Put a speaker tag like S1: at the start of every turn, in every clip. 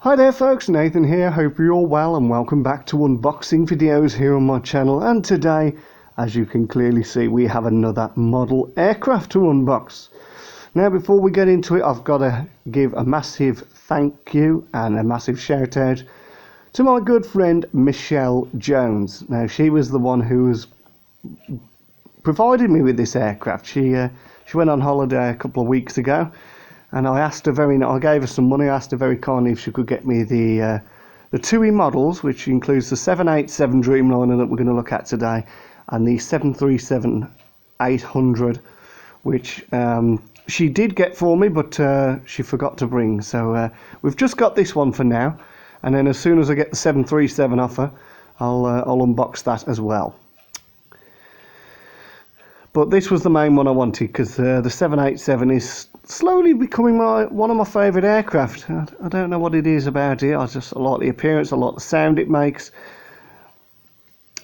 S1: Hi there folks, Nathan here, hope you're all well and welcome back to unboxing videos here on my channel. And today, as you can clearly see, we have another model aircraft to unbox. Now before we get into it, I've got to give a massive thank you and a massive shout out to my good friend Michelle Jones. Now she was the one who was provided me with this aircraft. She went on holiday a couple of weeks ago. And I asked her I gave her some money. I asked her very kindly if she could get me the TUI models, which includes the 787 Dreamliner that we're going to look at today, and the 737-800, which she did get for me, but she forgot to bring. So we've just got this one for now, and then as soon as I get the 737 off her, I'll unbox that as well. But this was the main one I wanted because the 787 is slowly becoming one of my favourite aircraft. I don't know what it is about it. I like the appearance, I like the sound it makes.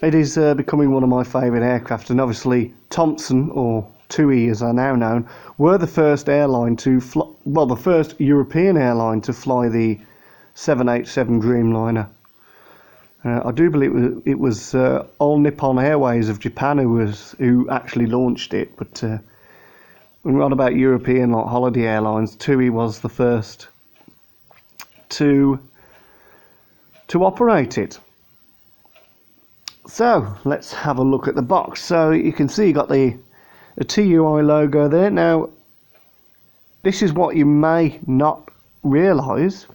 S1: It is becoming one of my favourite aircraft, and obviously Thompson, or TUI as are now known, were the first airline to fly, well, the first European airline to fly the 787 Dreamliner. I do believe it was All Nippon Airways of Japan who actually launched it, but when we're on about European like holiday airlines, TUI was the first to operate it. So let's have a look at the box. So you can see you got the TUI logo there. Now this is what you may not realise.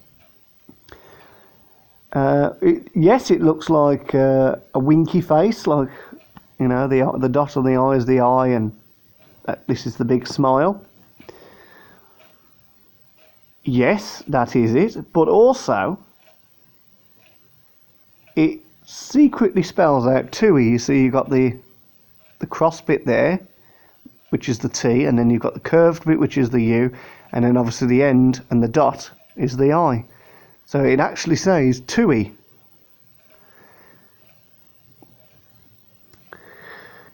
S1: Yes, it looks like a winky face, like, you know, the dot on the eye is the eye, and this is the big smile. Yes, that is it, but also it secretly spells out TUI. You see you've got the cross bit there, which is the T, and then you've got the curved bit, which is the U, and then obviously the end and the dot is the I. So it actually says TUI.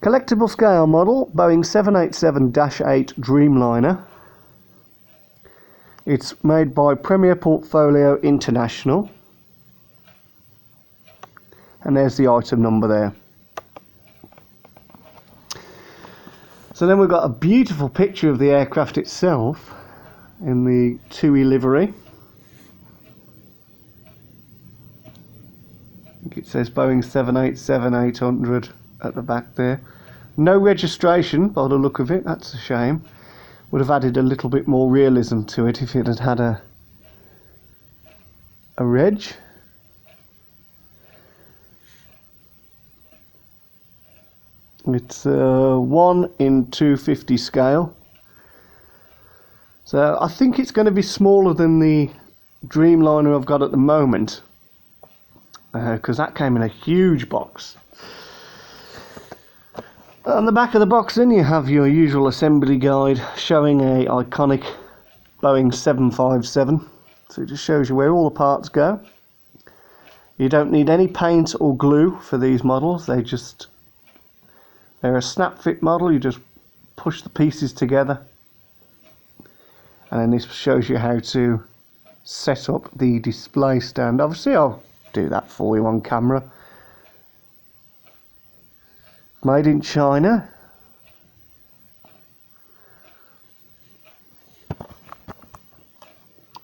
S1: Collectible scale model, Boeing 787-8 Dreamliner. It's made by Premier Portfolio International. And there's the item number there. So then we've got a beautiful picture of the aircraft itself in the TUI livery. It says Boeing 787-800 at the back there. No registration by the look of it. That's a shame. Would have added a little bit more realism to it if it had had a reg. It's 1:250 scale. So I think it's going to be smaller than the Dreamliner I've got at the moment, because that came in a huge box. On the back of the box then you have your usual assembly guide showing a iconic Boeing 757. So it just shows you where all the parts go. You don't need any paint or glue for these models. They're a snap fit model. You just push the pieces together, and then this shows you how to set up the display stand. Obviously I'll do that for you on camera. Made in China.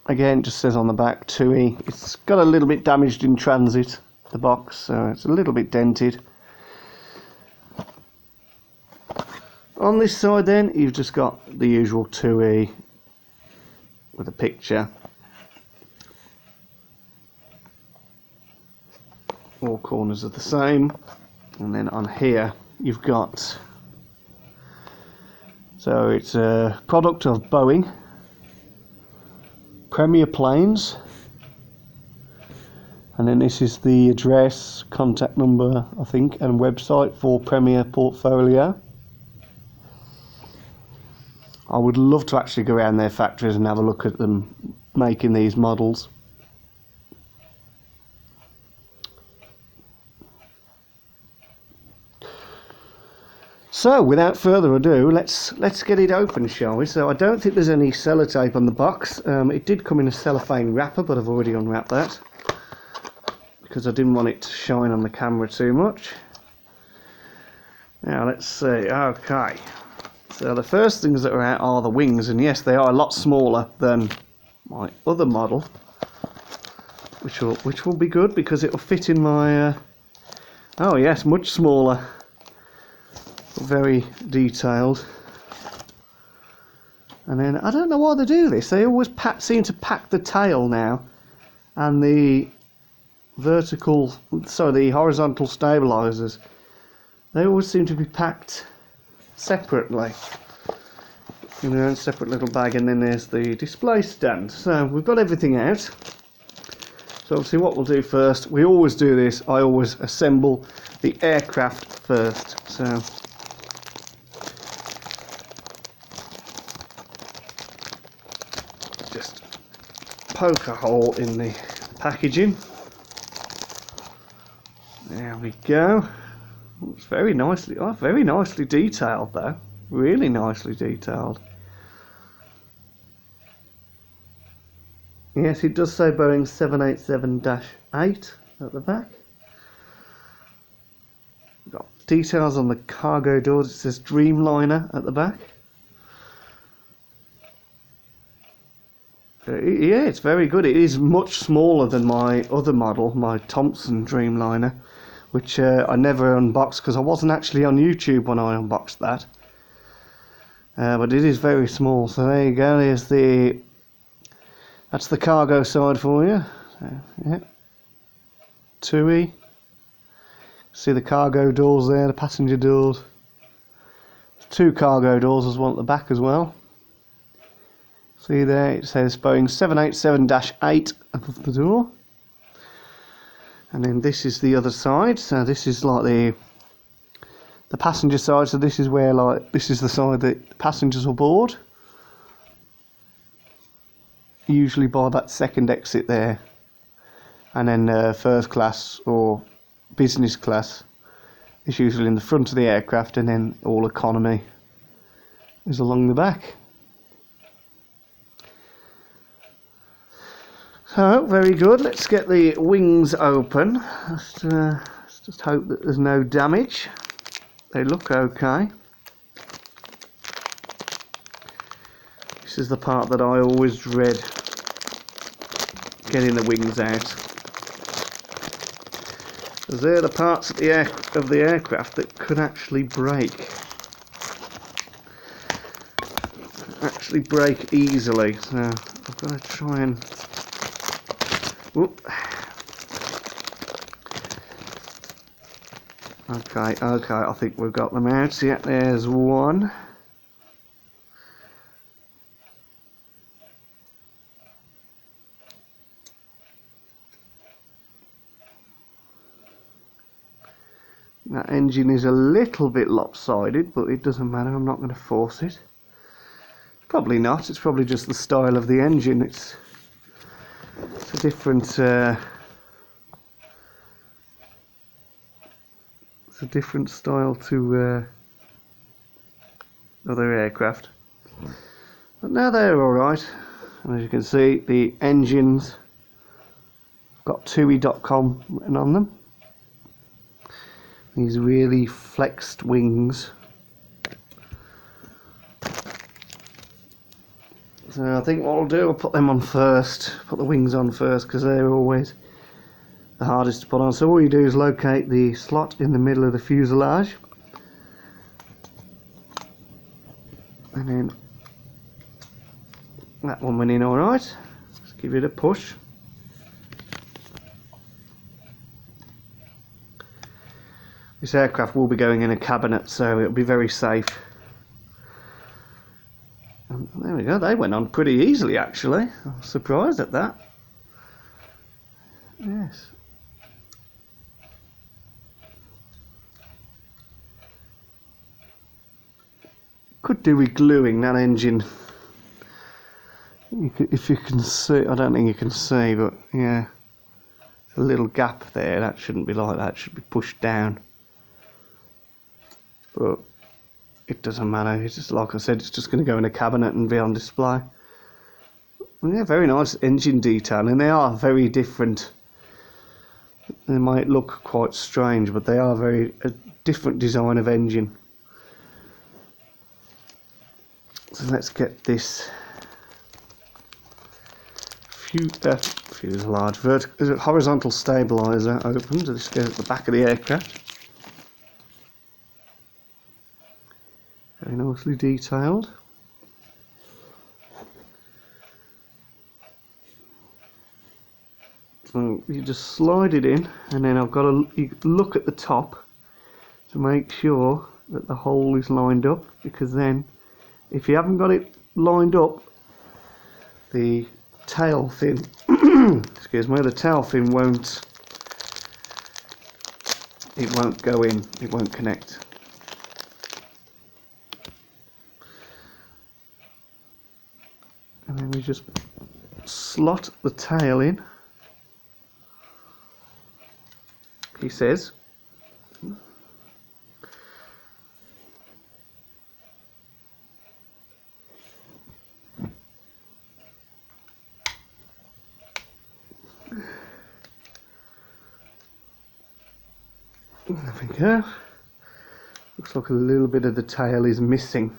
S1: Again, it just says on the back TUI. It's got a little bit damaged in transit, the box, so it's a little bit dented. On this side then, you've just got the usual TUI with a picture. All corners are the same. And then on here you've got, so it's a product of Boeing, Premier Planes, and then this is the address, contact number I think, and website for Premier Portfolio. I would love to actually go around their factories and have a look at them making these models. So, without further ado, let's get it open, shall we? So, I don't think there's any sellotape on the box. It did come in a cellophane wrapper, but I've already unwrapped that because I didn't want it to shine on the camera too much. Now, let's see. Okay. So, the first things that are out are the wings, and yes, they are a lot smaller than my other model, which will be good because it will fit in my. Oh yes, much smaller. Very detailed. And then I don't know why they do this. They always seem to pack the tail now and the horizontal stabilizers. They always seem to be packed separately in their own separate little bag. And then there's the display stand. So we've got everything out. So obviously what we'll do first, we always do this, I always assemble the aircraft first. So just poke a hole in the packaging. There we go. It's very nicely detailed though. Really nicely detailed. Yes, it does say Boeing 787-8 at the back. We've got details on the cargo doors. It says Dreamliner at the back. Yeah, it's very good. It is much smaller than my other model, my Thompson Dreamliner, which I never unboxed because I wasn't actually on YouTube when I unboxed that. But it is very small. So there you go. That's the cargo side for you. Yeah. TUI. See the cargo doors there, the passenger doors. Two cargo doors, there's one at the back as well. See there, it says Boeing 787-8 above the door. And then this is the other side. So this is like the passenger side. So this is where this is the side that passengers will board. Usually by that second exit there. And then first class or business class is usually in the front of the aircraft, and then all economy is along the back. So, very good. Let's get the wings open. Let's just hope that there's no damage. They look okay. This is the part that I always dread, getting the wings out. Because they're the parts of the aircraft that could actually break. Actually break easily. So I've got to try and... Whoop. Okay, I think we've got them out. Yeah, there's one. That engine is a little bit lopsided, but it doesn't matter, I'm not going to force it. Probably not, it's probably just the style of the engine. It's a different style to other aircraft. But now they're alright. As you can see, the engines got TUI.com written on them. These really flexed wings. So I think what I'll do, I'll put them on first, put the wings on first, because they're always the hardest to put on. So all you do is locate the slot in the middle of the fuselage, and then that one went in alright. Just give it a push. This aircraft will be going in a cabinet, so it'll be very safe. And there we go, they went on pretty easily actually. I was surprised at that. Yes. Could do with gluing that engine. If you can see, I don't think you can see, but yeah. There's a little gap there, that shouldn't be like that, it should be pushed down. But it doesn't matter. It's just like I said, it's just going to go in a cabinet and be on display. And yeah, very nice engine detail, and they are very different. They might look quite strange, but they are a different design of engine. So let's get this fuselage horizontal stabilizer opened. This goes at the back of the aircraft. Very nicely detailed. So you just slide it in, and then I've got to look at the top to make sure that the hole is lined up, because then if you haven't got it lined up, the tail fin excuse me, the tail fin won't go in, it won't connect. And then we just slot the tail in, he says. There we go. Looks like a little bit of the tail is missing.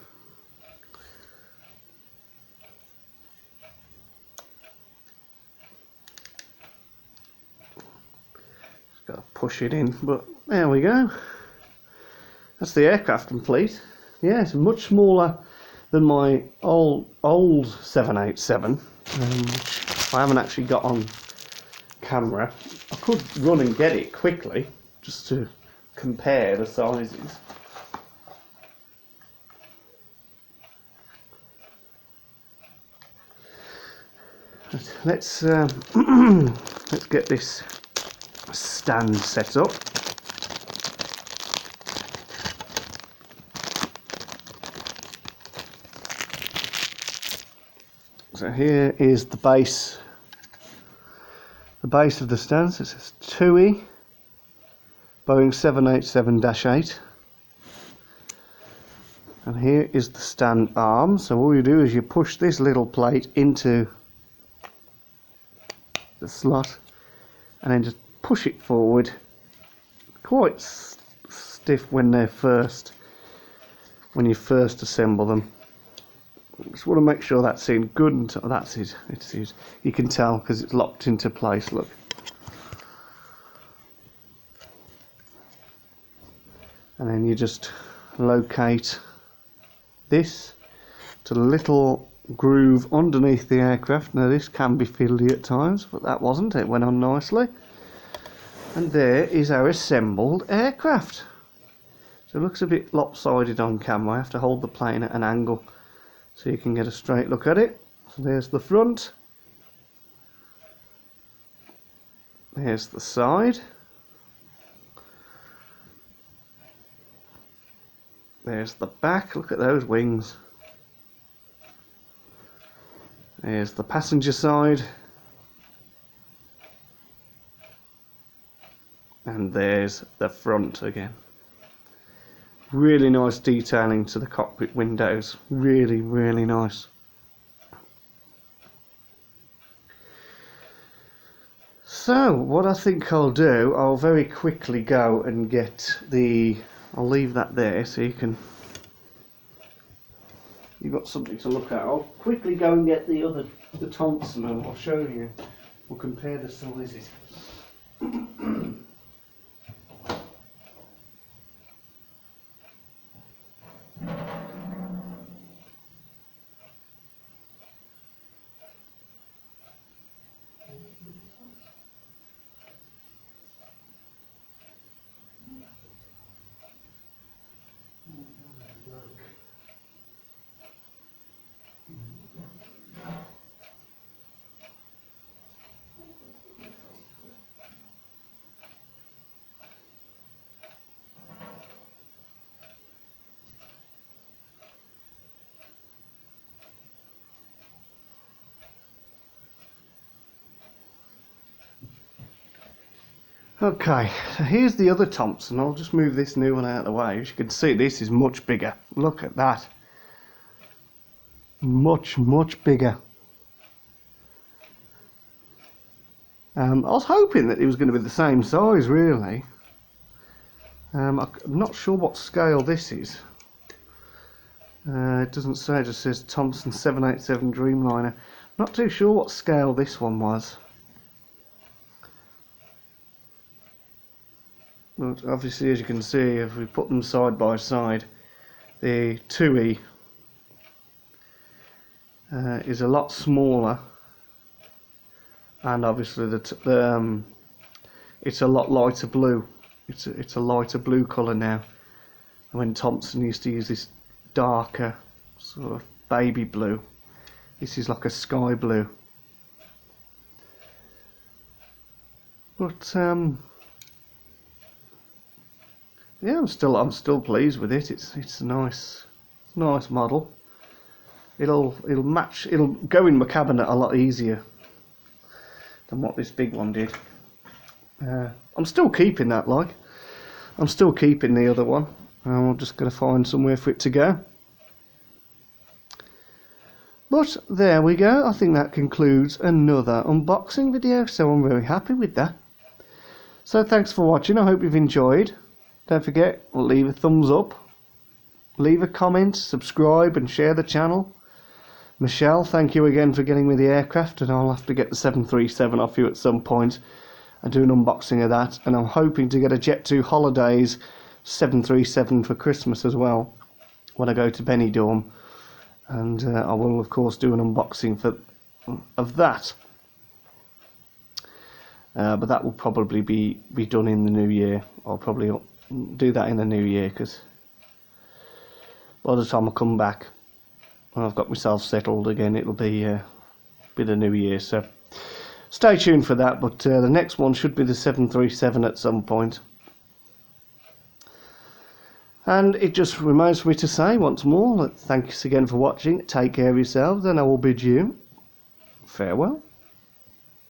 S1: Just got to push it in, but there we go. That's the aircraft complete. Yeah, it's much smaller than my old 787, which I haven't actually got on camera. I could run and get it quickly just to compare the sizes. Let's let's get this stand set up. So here is the base of the stand. So it says TUI Boeing 787-8, and here is the stand arm. So all you do is you push this little plate into the slot and then just push it forward. Quite stiff when you first assemble them. Just want to make sure that's in good, and that's it. It's it. You can tell because it's locked into place. Look. And then you just locate this to the little groove underneath the aircraft. Now this can be fiddly at times, but that wasn't. It went on nicely. And there is our assembled aircraft. So it looks a bit lopsided on camera. I have to hold the plane at an angle so you can get a straight look at it. So there's the front. There's the side. There's the back, look at those wings. There's the passenger side. And there's the front again. Really nice detailing to the cockpit windows. Really, really nice. So, what I think I'll do, I'll very quickly go and get the... I'll leave that there so you've got something to look at. I'll quickly go and get the Thompson and I'll show you. We'll compare the sizes. Okay, so here's the other Thompson. I'll just move this new one out of the way. As you can see, this is much bigger. Look at that. Much bigger. I was hoping that it was going to be the same size, really. I'm not sure what scale this is. It doesn't say, it just says Thompson 787 Dreamliner. Not too sure what scale this one was. But obviously, as you can see, if we put them side by side, the TUI is a lot smaller, and obviously it's a lot lighter blue. It's a lighter blue colour now. When Thompson used to use this darker sort of baby blue, this is like a sky blue. But yeah, I'm still pleased with it. It's a nice model. It'll go in my cabinet a lot easier than what this big one did. I'm still keeping that, like. I'm still keeping the other one. I'm just going to find somewhere for it to go. But there we go. I think that concludes another unboxing video, so I'm very happy with that. So thanks for watching. I hope you've enjoyed. Don't forget, leave a thumbs up, leave a comment, subscribe and share the channel. Michelle, thank you again for getting me the aircraft, and I'll have to get the 737 off you at some point and do an unboxing of that. And I'm hoping to get a Jet2 Holidays 737 for Christmas as well when I go to Benidorm, and I will of course do an unboxing of that. But that will probably be done in the new year. I'll probably do that in the new year, because by the time I come back and I've got myself settled again, it'll be the new year. So stay tuned for that. But the next one should be the 737 at some point. And it just remains for me to say once more, thanks again for watching. Take care of yourselves, and I will bid you farewell.